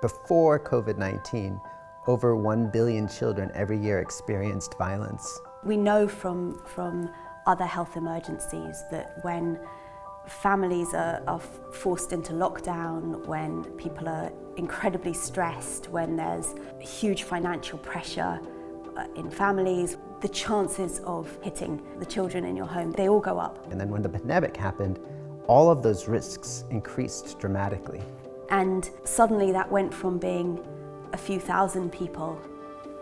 Before COVID-19, over 1 billion children every year experienced violence. We know from other health emergencies that when families are forced into lockdown, when people are incredibly stressed, when there's huge financial pressure in families, the chances of hitting the children in your home, they all go up. And then when the pandemic happened, all of those risks increased dramatically. And suddenly that went from being a few thousand people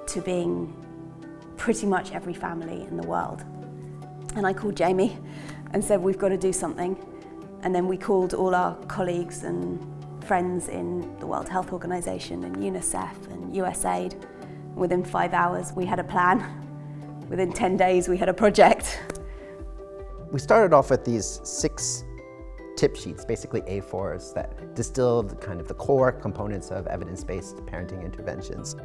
to being pretty much every family in the world. And I called Jamie and said, we've got to do something. And then we called all our colleagues and friends in the World Health Organization and UNICEF and USAID. Within 5 hours, we had a plan. Within 10 days, we had a project. We started off with these 6 tip sheets, basically A4s, that distilled kind of the core components of evidence-based parenting interventions.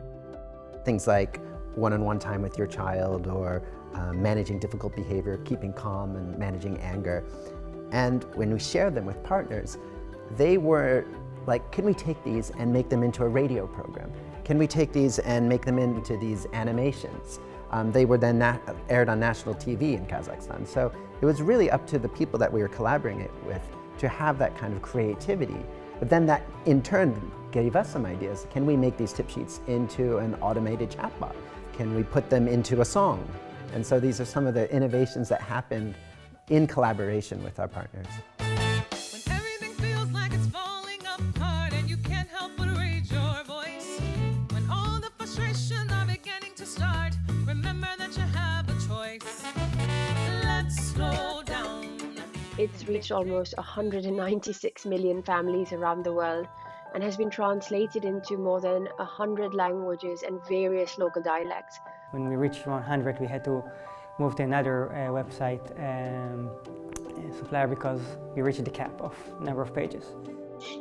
Things like one-on-one time with your child, or managing difficult behavior, keeping calm, and managing anger. And when we shared them with partners, they were like, can we take these and make them into a radio program? Can we take these and make them into these animations? They were then aired on national TV in Kazakhstan. So it was really up to the people that we were collaborating with to have that kind of creativity. But then that in turn gave us some ideas. Can we make these tip sheets into an automated chatbot? Can we put them into a song? And so these are some of the innovations that happened in collaboration with our partners. When everything feels like it's falling apart and you can't help but raise your voice. When all the frustrations are beginning to start, remember that you have a choice. Let's slow down. It's reached almost 196 million families around the world and has been translated into more than 100 languages and various local dialects. When we reached 100, we had to move to another website supplier because we reached the cap of number of pages.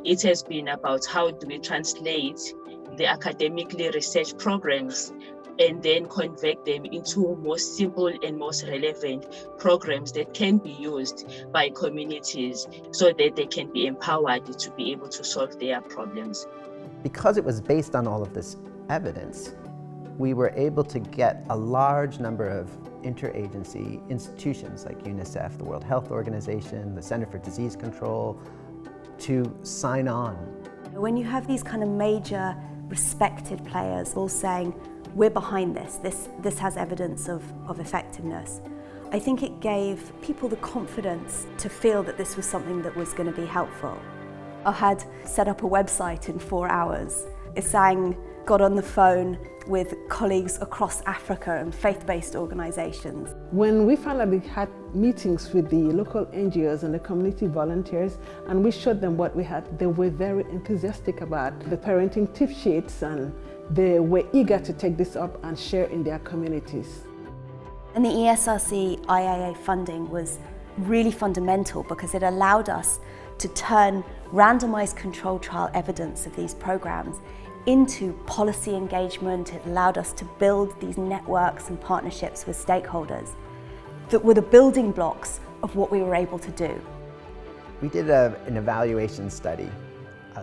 It has been about how do we translate the academically researched programs and then convert them into more simple and most relevant programs that can be used by communities so that they can be empowered to be able to solve their problems. Because it was based on all of this evidence, we were able to get a large number of interagency institutions like UNICEF, the World Health Organization, the Center for Disease Control, to sign on. When you have these kind of major respected players all saying, we're behind this has evidence of effectiveness, I think it gave people the confidence to feel that this was something that was going to be helpful. I had set up a website in 4 hours. Isang got on the phone with colleagues across Africa and faith-based organizations. When we finally had meetings with the local NGOs and the community volunteers, and we showed them what we had, they were very enthusiastic about the parenting tip sheets, and they were eager to take this up and share in their communities. And the ESRC IAA funding was really fundamental because it allowed us to turn randomized controlled trial evidence of these programs into policy engagement. It allowed us to build these networks and partnerships with stakeholders that were the building blocks of what we were able to do. We did an evaluation study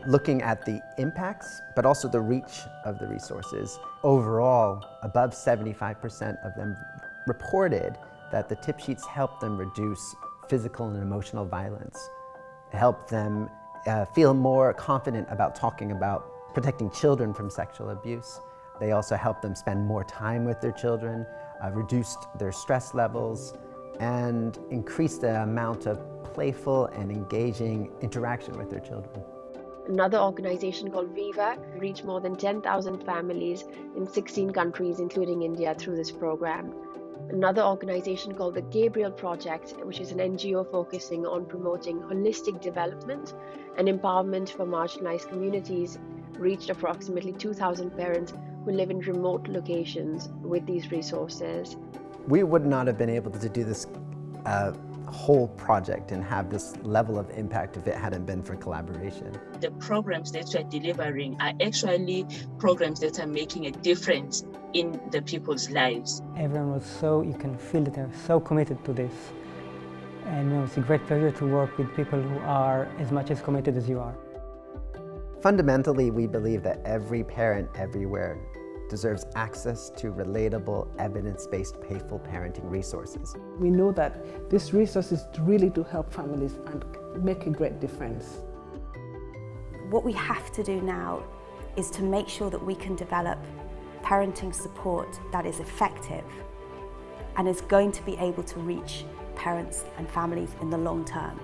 looking at the impacts, but also the reach of the resources. Overall, above 75% of them reported that the tip sheets helped them reduce physical and emotional violence, helped them feel more confident about talking about protecting children from sexual abuse. They also helped them spend more time with their children, reduced their stress levels, and increased the amount of playful and engaging interaction with their children. Another organization called Viva reached more than 10,000 families in 16 countries, including India, through this program. Another organization called the Gabriel Project, which is an NGO focusing on promoting holistic development and empowerment for marginalized communities, reached approximately 2,000 parents who live in remote locations with these resources. We would not have been able to do this whole project and have this level of impact if it hadn't been for collaboration. The programs that we're delivering are actually programs that are making a difference in the people's lives. Everyone was you can feel that they're so committed to this. And it's a great pleasure to work with people who are as much as committed as you are. Fundamentally, we believe that every parent everywhere deserves access to relatable, evidence-based, playful parenting resources. We know that this resource is really to help families and make a great difference. What we have to do now is to make sure that we can develop parenting support that is effective and is going to be able to reach parents and families in the long term.